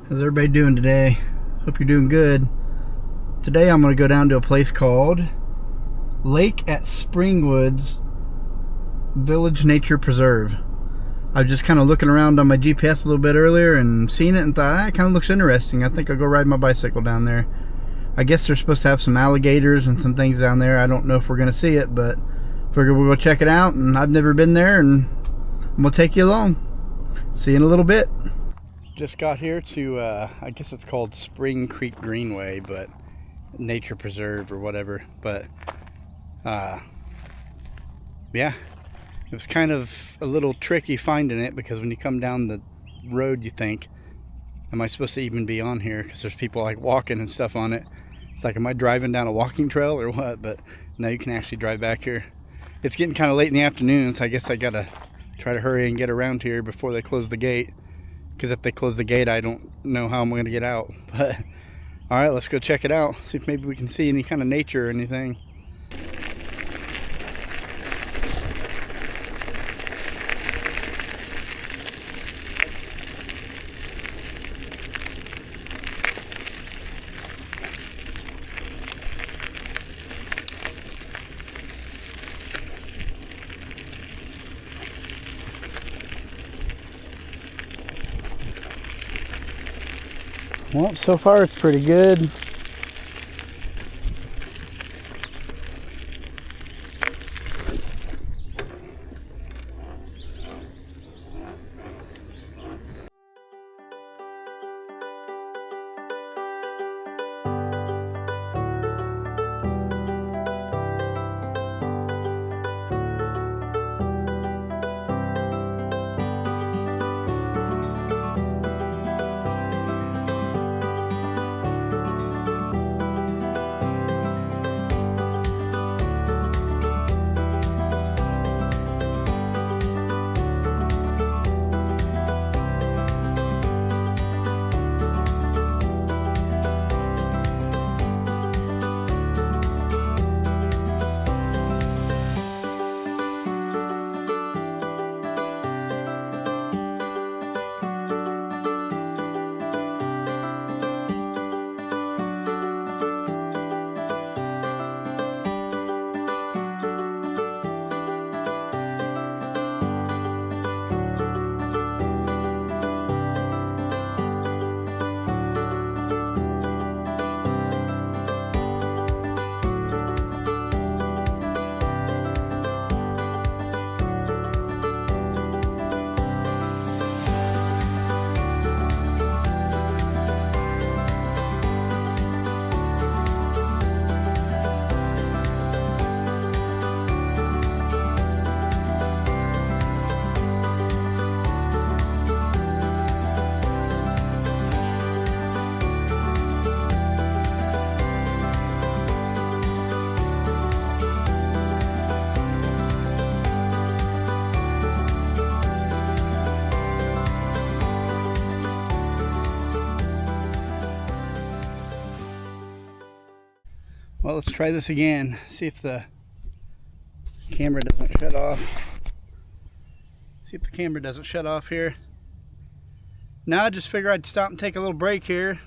How's everybody doing today? Hope you're doing good. Today I'm going to go down to a place called Lake at Springwoods Village Nature Preserve. I was just kind of looking around on my GPS a little bit earlier and seen it and thought, it kind of looks interesting. I think I'll go ride my bicycle down there. I guess they're supposed to have some alligators and some things down there. I don't know if we're going to see it, but figure we'll go check it out. And I've never been there, and I'm going to take you along. See you in a little bit. Just got here to, I guess it's called Spring Creek Greenway, but Nature Preserve or whatever. But, yeah, it was kind of a little tricky finding it, because when you come down the road, you think, am I supposed to even be on here? Because there's people like walking and stuff on it. It's like, am I driving down a walking trail or what? But now you can actually drive back here. It's getting kind of late in the afternoon, so I guess I gotta try to hurry and get around here before they close the gate. Because if they close the gate, I don't know how I'm going to get out. But all right, let's go check it out. See if maybe we can see any kind of nature or anything. Well, so far it's pretty good. Well, let's try this again. See if the camera doesn't shut off. See if the camera doesn't shut off here. Now I just figure I'd stop and take a little break here.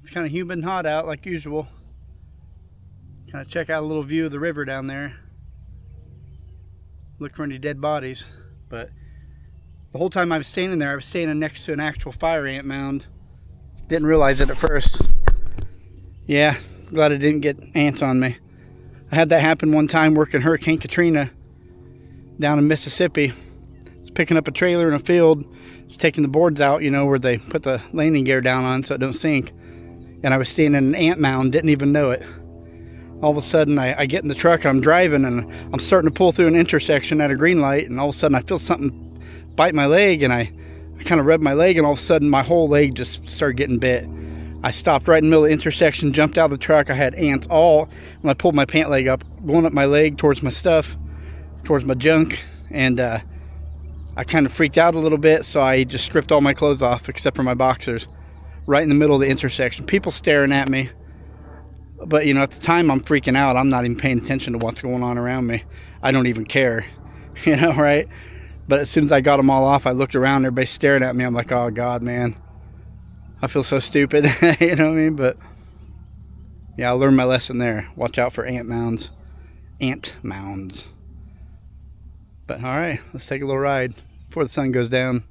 It's kind of humid and hot out like usual. Kind of check out a little view of the river down there. Look for any dead bodies. But the whole time I was standing there, I was standing next to an actual fire ant mound. Didn't realize it at first. Yeah. Glad I didn't get ants on me. I had that happen one time working Hurricane Katrina down in Mississippi. I was picking up a trailer in a field. I was taking the boards out, you know, where they put the landing gear down on so it don't sink. And I was standing in an ant mound, didn't even know it. All of a sudden, I get in the truck, I'm driving, and I'm starting to pull through an intersection at a green light, and all of a sudden I feel something bite my leg, and I kind of rubbed my leg, and all of a sudden my whole leg just started getting bit. I stopped right in the middle of the intersection, jumped out of the truck. I had ants all, when I pulled my pant leg up, going up my leg towards my stuff, towards my junk. And I kind of freaked out a little bit, so I just stripped all my clothes off except for my boxers, right in the middle of the intersection. People staring at me. But, you know, at the time I'm freaking out. I'm not even paying attention to what's going on around me. I don't even care, you know, right? But as soon as I got them all off, I looked around, everybody's staring at me. I'm like, oh, God, man. I feel so stupid. You know what I mean? But yeah, I learned my lesson there. Watch out for ant mounds. Ant mounds. But all right, let's take a little ride before the sun goes down.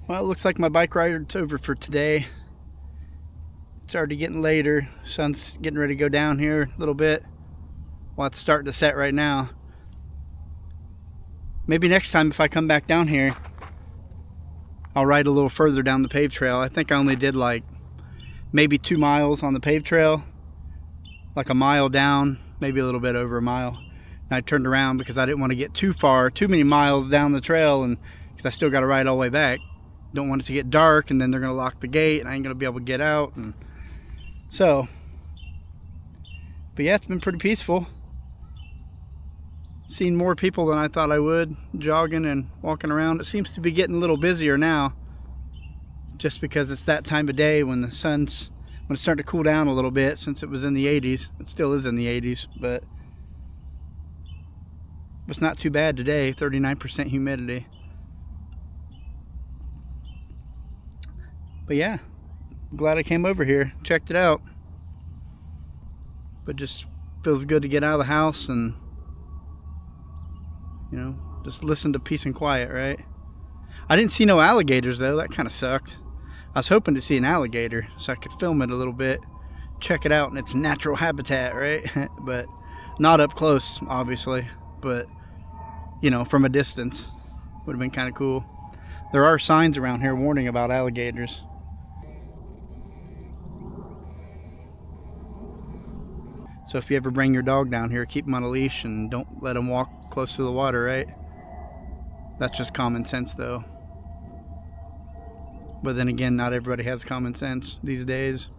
Well, it looks like my bike ride's over for today. It's already getting later. Sun's getting ready to go down here a little bit. Well, it's starting to set right now. Maybe next time if I come back down here, I'll ride a little further down the paved trail. I think I only did like maybe 2 miles on the paved trail. Like a mile down, maybe a little bit over a mile. And I turned around because I didn't want to get too many miles down the trail, and because I still got to ride all the way back. Don't want it to get dark and then they're going to lock the gate and I ain't going to be able to get out. And So, but yeah, it's been pretty peaceful. Seen more people than I thought I would, jogging and walking around. It seems to be getting a little busier now, just because it's that time of day when it's starting to cool down a little bit, since it was in the 80s. It still is in the 80s, but it's not too bad today. 39% humidity. But yeah, glad I came over here, checked it out. But just feels good to get out of the house and, you know, just listen to peace and quiet, right? I didn't see no alligators though. That kind of sucked. I was hoping to see an alligator so I could film it a little bit, check it out in its natural habitat, right? But not up close, obviously. But, you know, from a distance would have been kind of cool. There are signs around here warning about alligators. So if you ever bring your dog down here, keep him on a leash and don't let him walk close to the water, right? That's just common sense though. But then again, not everybody has common sense these days.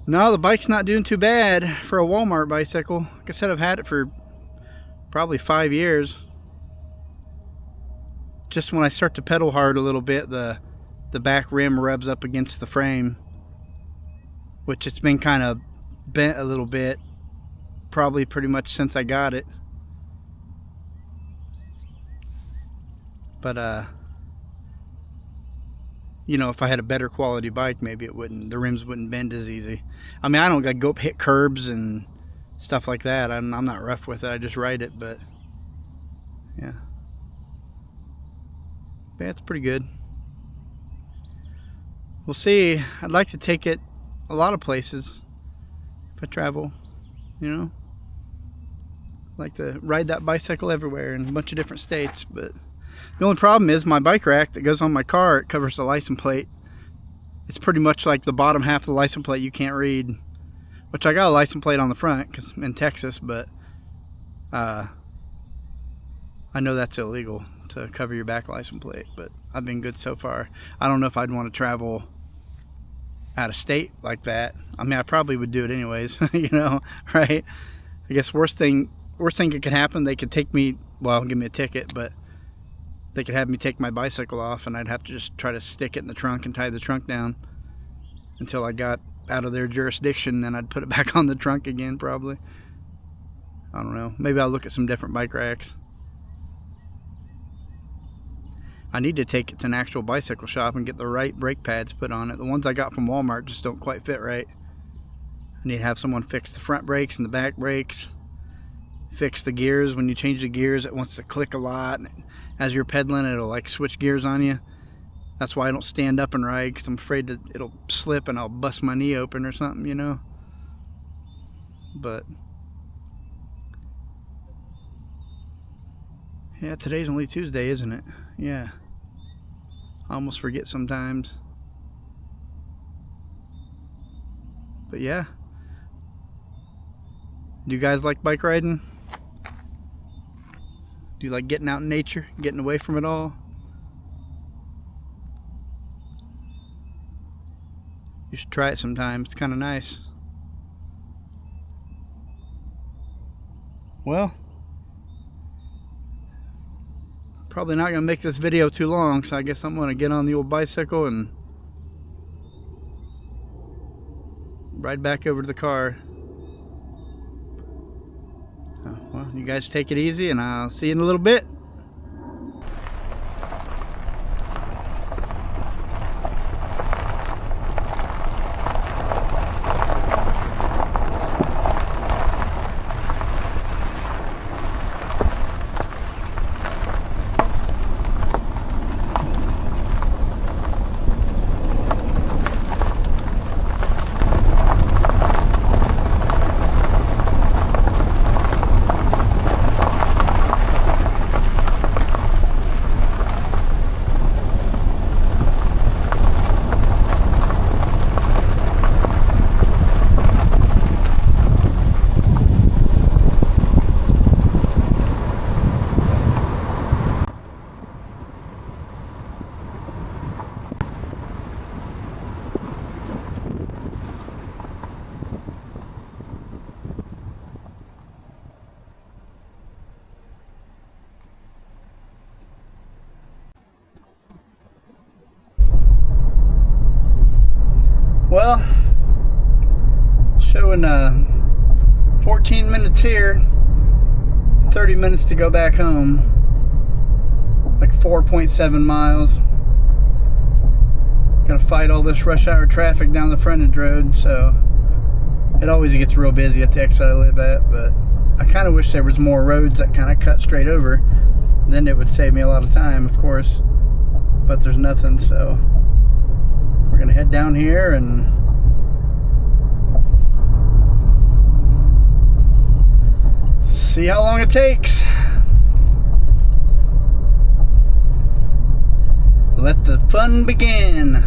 No, the bike's not doing too bad for a Walmart bicycle. Like I said, I've had it for probably 5 years. Just when I start to pedal hard a little bit, the back rim rubs up against the frame, which it's been kind of bent a little bit, probably pretty much since I got it. But you know, if I had a better quality bike, maybe the rims wouldn't bend as easy. I mean, I don't like go up, hit curbs and stuff like that. I'm not rough with it. I just ride it, but yeah, it's pretty good. We'll see. I'd like to take it a lot of places if I travel, you know. I'd like to ride that bicycle everywhere in a bunch of different states, but the only problem is my bike rack that goes on my car, it covers the license plate. It's pretty much like the bottom half of the license plate you can't read, which I got a license plate on the front because I'm in Texas, but I know that's illegal to cover your back license plate, but I've been good so far. I don't know if I'd want to travel out of state like that. I mean, I probably would do it anyways, you know, right? I guess worst thing that could happen, they could take me, well, give me a ticket, but they could have me take my bicycle off and I'd have to just try to stick it in the trunk and tie the trunk down until I got out of their jurisdiction. Then I'd put it back on the trunk again, probably. I don't know. Maybe I'll look at some different bike racks. I need to take it to an actual bicycle shop and get the right brake pads put on it. The ones I got from Walmart just don't quite fit right. I need to have someone fix the front brakes and the back brakes. Fix the gears. When you change the gears, it wants to click a lot. As you're pedaling, it'll like switch gears on you. That's why I don't stand up and ride, because I'm afraid that it'll slip and I'll bust my knee open or something, you know. But yeah, today's only Tuesday, isn't it? Yeah, I almost forget sometimes. But yeah, do you guys like bike riding? Do you like getting out in nature, getting away from it all? You should try it sometime. It's kind of nice. Well, probably not going to make this video too long, so I guess I'm going to get on the old bicycle and ride back over to the car. Well, you guys take it easy, and I'll see you in a little bit. doing 14 minutes here, 30 minutes to go back home, like 4.7 miles. Gotta fight all this rush hour traffic down the frontage road, so it always gets real busy at the exit I live at, but I kind of wish there was more roads that kind of cut straight over. Then it would save me a lot of time, of course, but there's nothing, so we're gonna head down here and see how long it takes. Let the fun begin.